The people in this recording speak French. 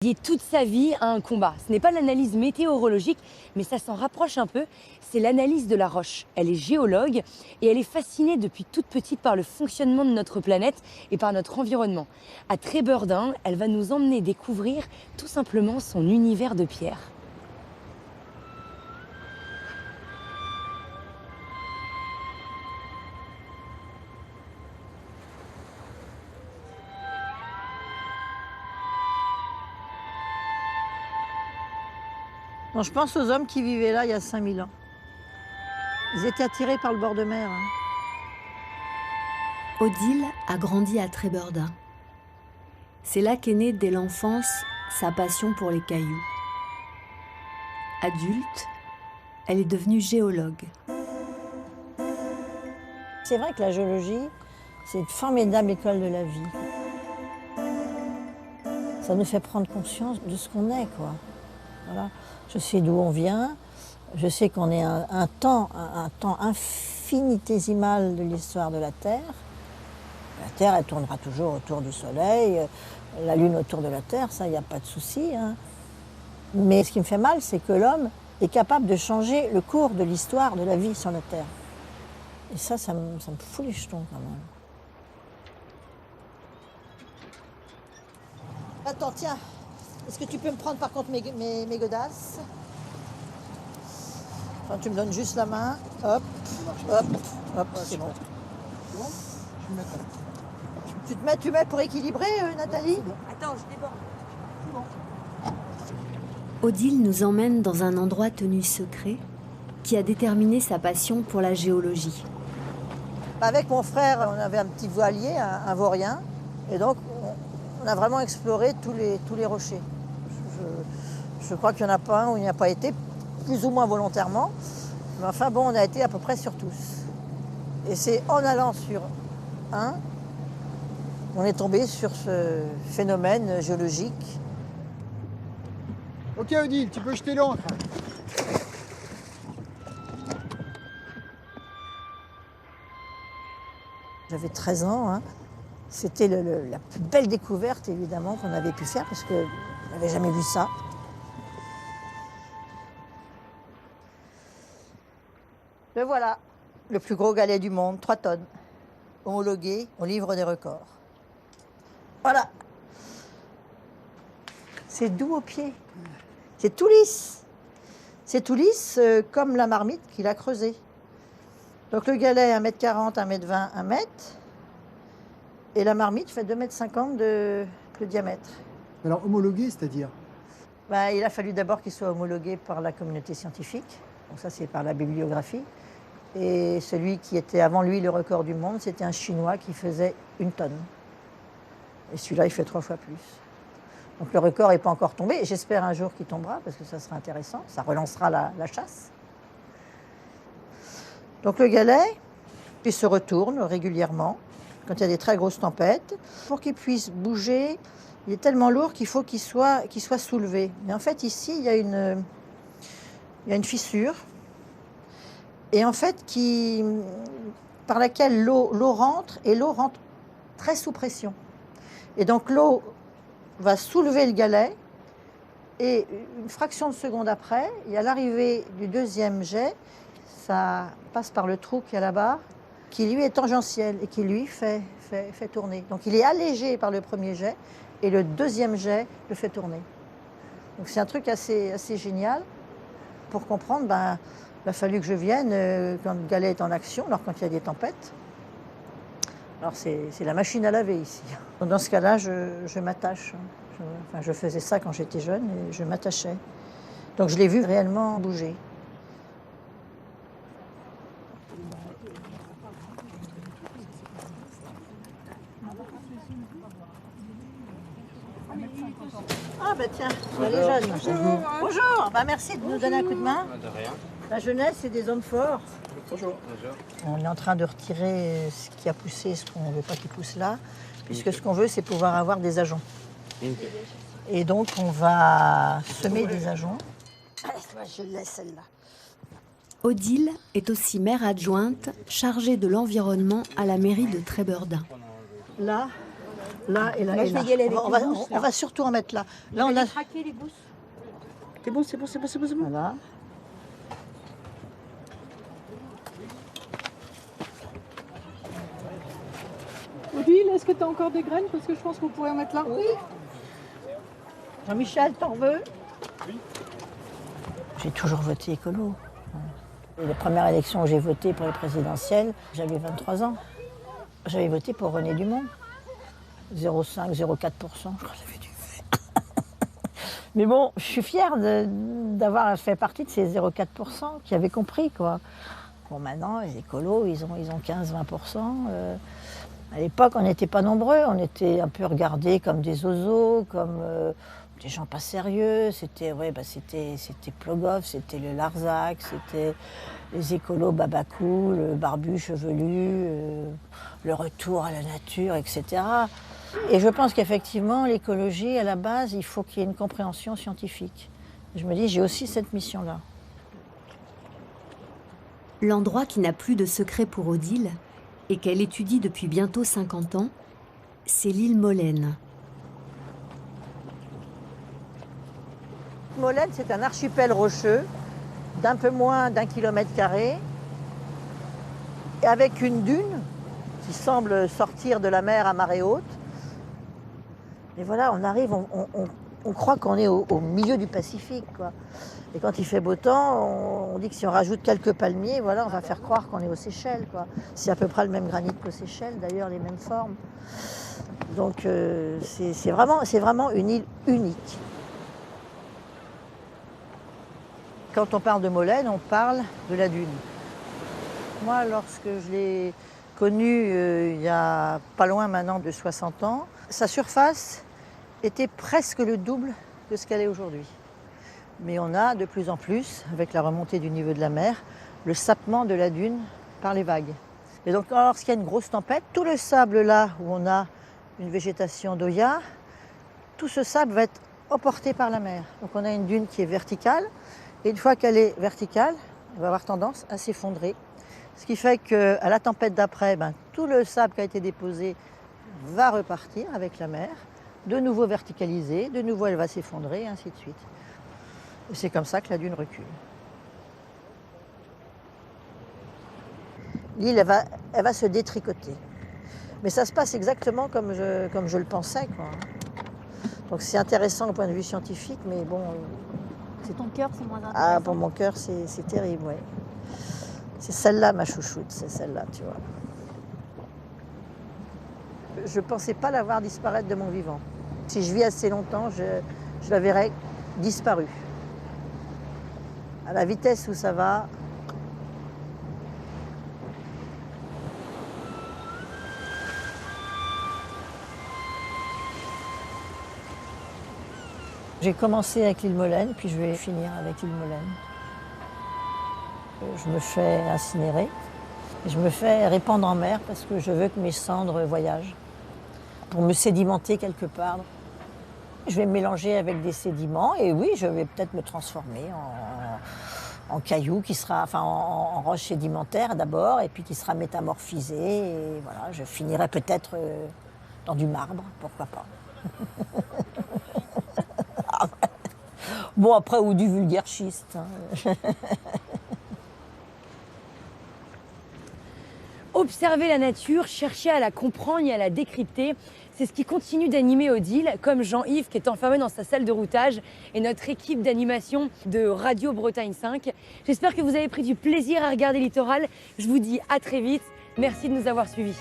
Dédié toute sa vie à un combat. Ce n'est pas l'analyse météorologique, mais ça s'en rapproche un peu. C'est l'analyse de la roche. Elle est géologue et elle est fascinée depuis toute petite par le fonctionnement de notre planète et par notre environnement. À Trébeurdin, elle va nous emmener découvrir tout simplement son univers de pierre. Bon, je pense aux hommes qui vivaient là il y a 5000 ans. Ils étaient attirés par le bord de mer. Odile a grandi à Trébeurdin. C'est là qu'est née dès l'enfance sa passion pour les cailloux. Adulte, elle est devenue géologue. C'est vrai que la géologie, c'est une formidable école de la vie. Ça nous fait prendre conscience de ce qu'on est, quoi. Voilà. Je sais d'où on vient, je sais qu'on est un temps infinitésimal de l'histoire de la Terre. La Terre, elle tournera toujours autour du Soleil, la Lune autour de la Terre, ça, il n'y a pas de souci. Hein. Mais ce qui me fait mal, c'est que l'homme est capable de changer le cours de l'histoire de la vie sur la Terre. Et ça me fout les jetons quand même. Attends, tiens, est-ce que tu peux me prendre par contre mes godasses? Enfin, tu me donnes juste la main, hop, hop, hop, c'est bon. Tu mets pour équilibrer, Nathalie? Attends, je déborde. Odile nous emmène dans un endroit tenu secret qui a déterminé sa passion pour la géologie. Avec mon frère, on avait un petit voilier, un vaurien, et donc on a vraiment exploré tous les rochers. Je crois qu'il n'y en a pas un où il n'y a pas été, plus ou moins volontairement. Mais enfin bon, on a été à peu près sur tous. Et c'est en allant sur un qu'on est tombé sur ce phénomène géologique. Ok Odile, tu peux jeter l'ancre. J'avais 13 ans. Hein. C'était la plus belle découverte, évidemment, qu'on avait pu faire, parce qu'on n'avait jamais vu ça. Le voilà, le plus gros galet du monde, 3 tonnes, homologué au livre des records. Voilà. C'est doux aux pieds. C'est tout lisse. C'est tout lisse comme la marmite qu'il a creusée. Donc le galet, 1,40 m, 1,20 m, 1 m. Et la marmite fait 2,50 m de diamètre. Alors homologué, c'est-à-dire? Il a fallu d'abord qu'il soit homologué par la communauté scientifique. Donc ça, c'est par la bibliographie. Et celui qui était avant lui le record du monde, c'était un Chinois qui faisait 1 tonne. Et celui-là, il fait 3 fois plus. Donc le record n'est pas encore tombé. J'espère un jour qu'il tombera, parce que ça sera intéressant. Ça relancera la chasse. Donc le galet, il se retourne régulièrement quand il y a des très grosses tempêtes. Pour qu'il puisse bouger, il est tellement lourd qu'il faut qu'il soit soulevé. Mais en fait, ici, il y a une fissure. Et en fait, par laquelle l'eau rentre, et l'eau rentre très sous pression. Et donc l'eau va soulever le galet, et une fraction de seconde après, il y a l'arrivée du deuxième jet, ça passe par le trou qu'il y a là-bas, qui lui est tangentiel et qui lui fait tourner. Donc il est allégé par le premier jet, et le deuxième jet le fait tourner. Donc c'est un truc assez génial. Pour comprendre, il a fallu que je vienne quand le galet est en action, alors quand il y a des tempêtes. Alors c'est la machine à laver ici. Dans ce cas-là, je m'attache. Je faisais ça quand j'étais jeune et je m'attachais. Donc je l'ai vu réellement bouger. Ah tiens, les jeunes. Bonjour. Bonjour. Merci de nous donner un coup de main. De rien. La jeunesse, c'est des hommes forts. Bonjour. On est en train de retirer ce qui a poussé, ce qu'on ne veut pas qu'il pousse là, puisque ce qu'on veut, c'est pouvoir avoir des ajoncs. Et donc, on va semer des ajoncs. Je laisse celle-là. Odile est aussi maire adjointe chargée de l'environnement à la mairie de Trébeurdin. Là, Là et là. Moi, et je là. vais y aller avec on les va, gousses, on là. va surtout en mettre là. Là, on a. craquer les gousses. C'est bon, c'est bon, c'est bon, c'est bon, c'est bon. Voilà. Odile, est-ce que tu as encore des graines? Parce que je pense qu'on pourrait en mettre là. Oui. Jean-Michel, t'en veux? Oui. J'ai toujours voté écolo. Et les premières élections où j'ai voté pour les présidentielles, j'avais 23 ans. J'avais voté pour René Dumont. 0,5, 0,4%, je crois que j'avais dû faire. Mais bon, je suis fière d'avoir fait partie de ces 0,4% qui avaient compris, quoi. Bon, maintenant, les écolos, ils ont 15-20%. À l'époque, on n'était pas nombreux, on était un peu regardés comme des zozos, comme des gens pas sérieux. C'était Plogoff, c'était le Larzac, c'était les écolos Babacou, le barbu chevelu, le retour à la nature, etc. Et je pense qu'effectivement, l'écologie, à la base, il faut qu'il y ait une compréhension scientifique. Je me dis, j'ai aussi cette mission-là. L'endroit qui n'a plus de secret pour Odile et qu'elle étudie depuis bientôt 50 ans, c'est l'île Molène. Molène, c'est un archipel rocheux d'un peu moins d'1 km², et avec une dune qui semble sortir de la mer à marée haute. Et voilà, on arrive, on croit qu'on est au milieu du Pacifique, quoi. Et quand il fait beau temps, on dit que si on rajoute quelques palmiers, voilà, on va faire croire qu'on est aux Seychelles, quoi. C'est à peu près le même granit qu'aux Seychelles, d'ailleurs, les mêmes formes. Donc c'est vraiment une île unique. Quand on parle de Molène, on parle de la dune. Moi, lorsque je l'ai connue il y a pas loin maintenant de 60 ans, sa surface était presque le double de ce qu'elle est aujourd'hui. Mais on a de plus en plus, avec la remontée du niveau de la mer, le sapement de la dune par les vagues. Et donc lorsqu'il y a une grosse tempête, tout le sable là où on a une végétation d'Oya, tout ce sable va être emporté par la mer. Donc on a une dune qui est verticale, et une fois qu'elle est verticale, elle va avoir tendance à s'effondrer. Ce qui fait qu'à la tempête d'après, tout le sable qui a été déposé va repartir avec la mer, de nouveau verticalisé, de nouveau elle va s'effondrer, et ainsi de suite. Et c'est comme ça que la dune recule. L'île, elle va se détricoter. Mais ça se passe exactement comme je le pensais, quoi. Donc c'est intéressant au point de vue scientifique, mais bon... Pour ton cœur, c'est moins intéressant. Ah, pour mon cœur, c'est terrible, oui. C'est celle-là, ma chouchoute, c'est celle-là, tu vois. Je ne pensais pas la voir disparaître de mon vivant. Si je vis assez longtemps, je la verrai disparue. À la vitesse où ça va, j'ai commencé avec l'île Molène, puis je vais finir avec l'île Molène. Je me fais incinérer, et je me fais répandre en mer parce que je veux que mes cendres voyagent, pour me sédimenter quelque part. Je vais me mélanger avec des sédiments et oui, je vais peut-être me transformer en caillou qui sera, enfin en roche sédimentaire d'abord, et puis qui sera métamorphisé. Et voilà, je finirai peut-être dans du marbre, pourquoi pas. Bon, après, ou du vulgaire schiste. Observer la nature, chercher à la comprendre et à la décrypter, c'est ce qui continue d'animer Odile, comme Jean-Yves qui est enfermé dans sa salle de routage et notre équipe d'animation de Radio Bretagne 5. J'espère que vous avez pris du plaisir à regarder Littoral. Je vous dis à très vite. Merci de nous avoir suivis.